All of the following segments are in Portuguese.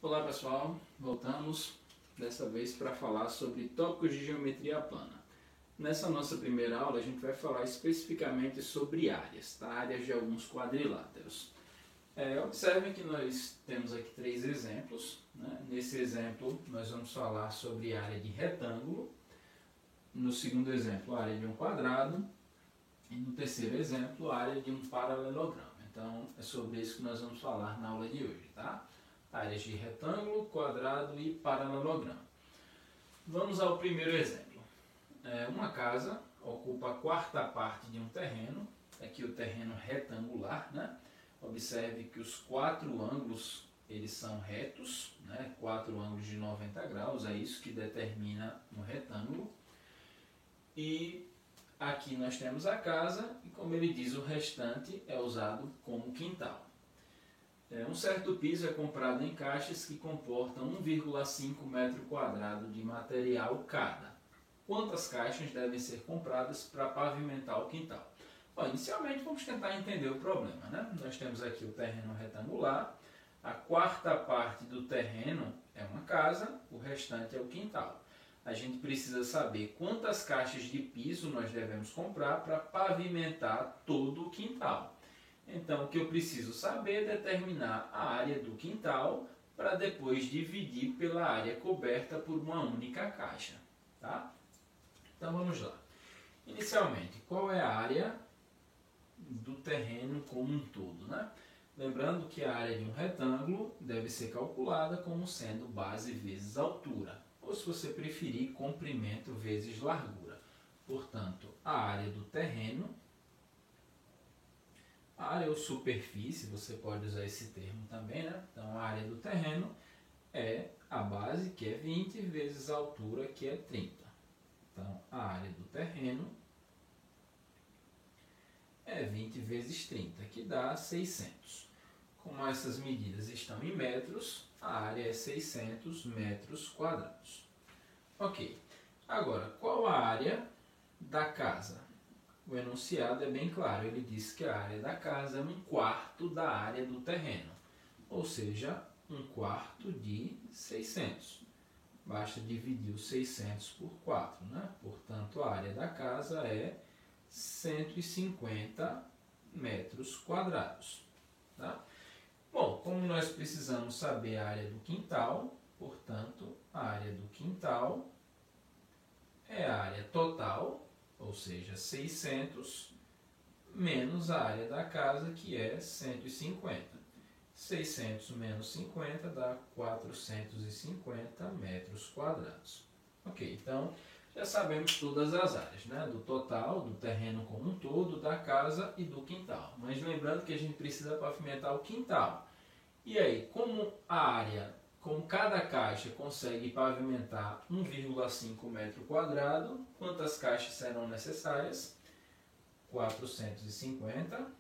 Olá pessoal, voltamos dessa vez para falar sobre tópicos de geometria plana. Nessa nossa primeira aula a gente vai falar especificamente sobre áreas, tá? Áreas de alguns quadriláteros. Observem que nós temos aqui três exemplos, né? Nesse exemplo nós vamos falar sobre área de retângulo, no segundo exemplo área de um quadrado e no terceiro exemplo área de um paralelogramo. Então é sobre isso que nós vamos falar na aula de hoje, tá? Áreas de retângulo, quadrado e paralelogramo. Vamos ao primeiro exemplo. Uma casa ocupa a quarta parte de um terreno, aqui o terreno retangular, né? Observe que os quatro ângulos eles são retos, né? Quatro ângulos de 90 graus, é isso que determina um retângulo. E aqui nós temos a casa e, como ele diz, o restante é usado como quintal. Um certo piso é comprado em caixas que comportam 1,5 metro quadrado de material cada. Quantas caixas devem ser compradas para pavimentar o quintal? Bom, inicialmente vamos tentar entender o problema, né? Nós temos aqui o terreno retangular, a quarta parte do terreno é uma casa, o restante é o quintal. A gente precisa saber quantas caixas de piso nós devemos comprar para pavimentar todo o quintal. Então, o que eu preciso saber é determinar a área do quintal para depois dividir pela área coberta por uma única caixa. Tá? Então, vamos lá. Inicialmente, qual é a área do terreno como um todo? Né? Lembrando que a área de um retângulo deve ser calculada como sendo base vezes altura, ou se você preferir, comprimento vezes largura. Portanto, a área do terreno, a área ou superfície, você pode usar esse termo também, né? Então, a área do terreno é a base, que é 20, vezes a altura, que é 30. Então, a área do terreno é 20 vezes 30, que dá 600. Como essas medidas estão em metros, a área é 600 metros quadrados. Ok. Agora, qual a área da casa? O enunciado é bem claro, ele diz que a área da casa é 1/4 da área do terreno, ou seja, 1/4 de 600. Basta dividir os 600 por 4, né? Portanto, a área da casa é 150 metros quadrados. Tá? Bom, como nós precisamos saber a área do quintal, portanto, a área do quintal é a área total, ou seja, 600, menos a área da casa, que é 150. 600 menos 50 dá 450 metros quadrados. Ok, então já sabemos todas as áreas, né? Do total, do terreno como um todo, da casa e do quintal. Mas lembrando que a gente precisa pavimentar o quintal. E aí, como cada caixa consegue pavimentar 1,5 metro quadrado, quantas caixas serão necessárias? 450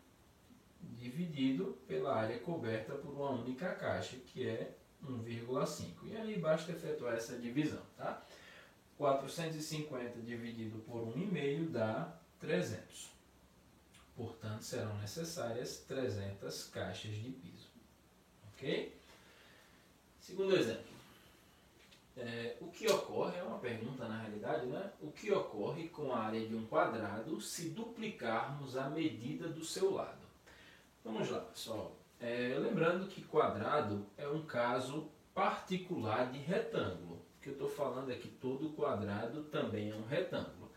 dividido pela área coberta por uma única caixa, que é 1,5. E aí basta efetuar essa divisão, tá? 450 dividido por 1,5 dá 300. Portanto, serão necessárias 300 caixas de piso. Ok? Segundo exemplo, o que ocorre, é uma pergunta na realidade, né? O que ocorre com a área de um quadrado se duplicarmos a medida do seu lado? Vamos lá, pessoal. Lembrando que quadrado é um caso particular de retângulo. O que eu estou falando é que todo quadrado também é um retângulo.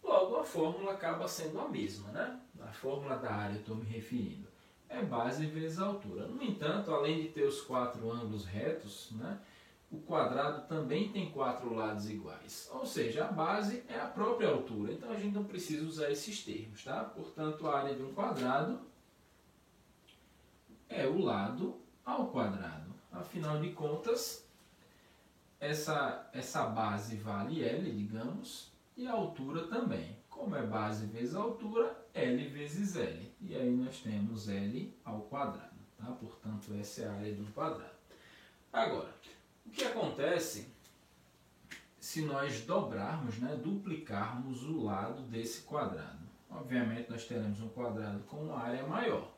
Logo, a fórmula acaba sendo a mesma, né? A fórmula da área eu estou me referindo. É base vezes altura. No entanto, além de ter os quatro ângulos retos, né, o quadrado também tem quatro lados iguais. Ou seja, a base é a própria altura. Então, a gente não precisa usar esses termos. Tá? Portanto, a área de um quadrado é o lado ao quadrado. Afinal de contas, essa base vale L, digamos, e a altura também. Como é base vezes altura, L vezes L. E aí nós temos L ao quadrado. Tá? Portanto, essa é a área de um quadrado. Agora, o que acontece se nós dobrarmos, né, duplicarmos o lado desse quadrado? Obviamente, nós teremos um quadrado com uma área maior.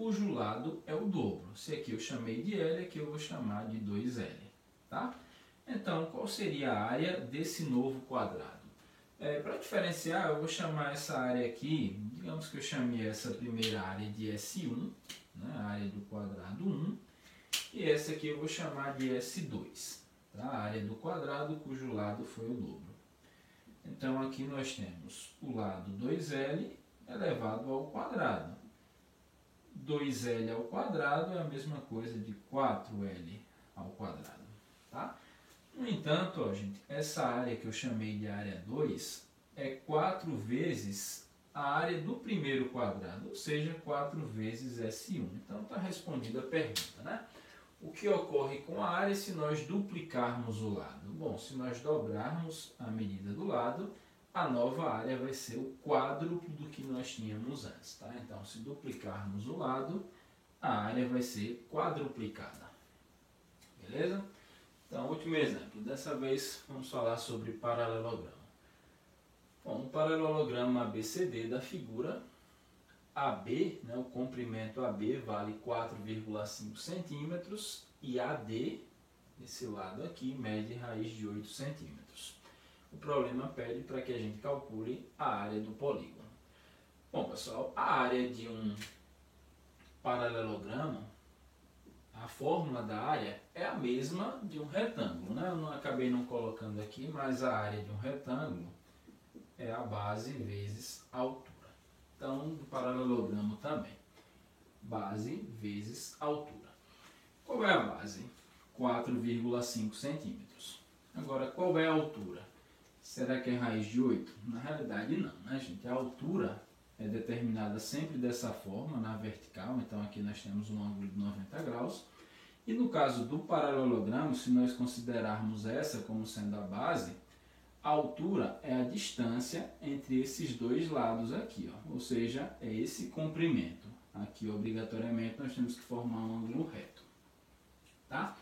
cujo lado é o dobro. Se aqui eu chamei de L, aqui eu vou chamar de 2L. Tá? Então, qual seria a área desse novo quadrado? Para diferenciar, eu vou chamar essa área aqui, digamos que eu chamei essa primeira área de S1, né, a área do quadrado 1, e essa aqui eu vou chamar de S2, tá? A área do quadrado cujo lado foi o dobro. Então aqui nós temos o lado 2L elevado ao quadrado. 2L ao quadrado é a mesma coisa de 4L ao quadrado. Tá? No entanto, ó, gente, essa área que eu chamei de área 2 é 4 vezes a área do primeiro quadrado, ou seja, 4 vezes S1. Então está respondida a pergunta, né? O que ocorre com a área se nós duplicarmos o lado? Bom, se nós dobrarmos a medida do lado, a nova área vai ser o quádruplo do que nós tínhamos antes. Tá? Então, se duplicarmos o lado, a área vai ser quadruplicada. Beleza? Então, último exemplo. Dessa vez, vamos falar sobre paralelogramo. Bom, o paralelogramo ABCD da figura AB, né, o comprimento AB vale 4,5 centímetros e AD, esse lado aqui, mede raiz de 8 centímetros. O problema pede para que a gente calcule a área do polígono. Bom, pessoal, a área de um paralelogramo, a fórmula da área é a mesma de um retângulo, né? Eu acabei não colocando aqui, mas a área de um retângulo é a base vezes a altura. Então, do paralelogramo também. Base vezes altura. Qual é a base? 4,5 centímetros. Agora, qual é a altura? Será que é raiz de 8? Na realidade, não, né, gente? A altura é determinada sempre dessa forma, na vertical. Então, aqui nós temos um ângulo de 90 graus. E no caso do paralelogramo, se nós considerarmos essa como sendo a base, a altura é a distância entre esses dois lados aqui, ó. Ou seja, é esse comprimento. Aqui, obrigatoriamente, nós temos que formar um ângulo reto. Tá?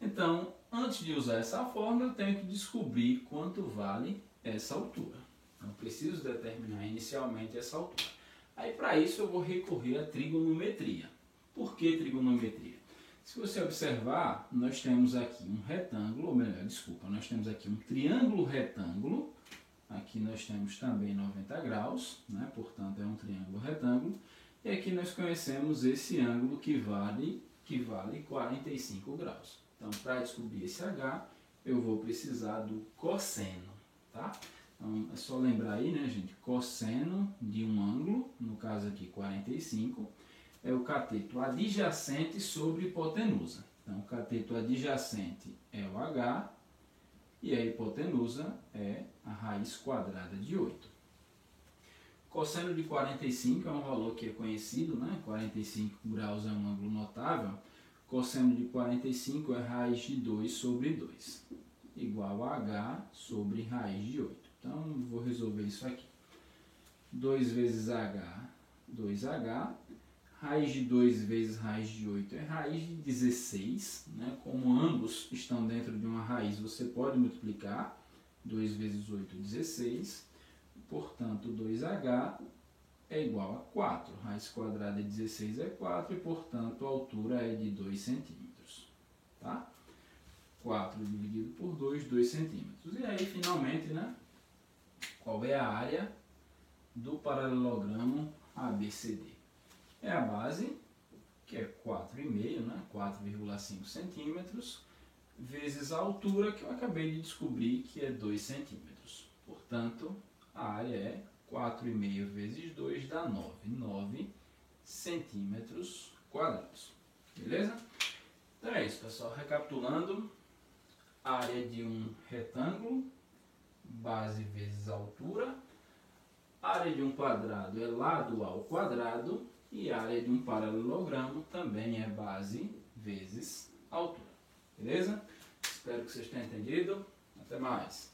Então, antes de usar essa fórmula, eu tenho que descobrir quanto vale essa altura. Então, preciso determinar inicialmente essa altura. Aí, para isso, eu vou recorrer à trigonometria. Por que trigonometria? Se você observar, nós temos aqui um retângulo, ou melhor, desculpa, nós temos aqui um triângulo retângulo. Aqui nós temos também 90 graus, né? Portanto, é um triângulo retângulo. E aqui nós conhecemos esse ângulo que vale 45 graus. Então, para descobrir esse H, eu vou precisar do cosseno, tá? Então, é só lembrar aí, né, gente? Cosseno de um ângulo, no caso aqui 45, é o cateto adjacente sobre hipotenusa. Então, o cateto adjacente é o H e a hipotenusa é a raiz quadrada de 8. Cosseno de 45 é um valor que é conhecido, né? 45 graus é um ângulo notável. Cosseno de 45 é raiz de 2 sobre 2, igual a H sobre raiz de 8. Então, vou resolver isso aqui. 2 vezes H, 2H. Raiz de 2 vezes raiz de 8 é raiz de 16. Né? Como ambos estão dentro de uma raiz, você pode multiplicar. 2 vezes 8, 16. Portanto, 2H é igual a 4. Raiz quadrada de 16 é 4 e, portanto, a altura é de 2 centímetros. Tá? 4 dividido por 2, 2 centímetros. E aí, finalmente, né? Qual é a área do paralelogramo ABCD? É a base, que é 4,5, né? 4,5 centímetros, vezes a altura, que eu acabei de descobrir que é 2 centímetros. Portanto, a área é 4,5 vezes 2 dá 9 centímetros quadrados. Beleza? Então é isso, pessoal. Recapitulando, área de um retângulo, base vezes altura. Área de um quadrado é lado ao quadrado. E a área de um paralelogramo também é base vezes altura. Beleza? Espero que vocês tenham entendido. Até mais.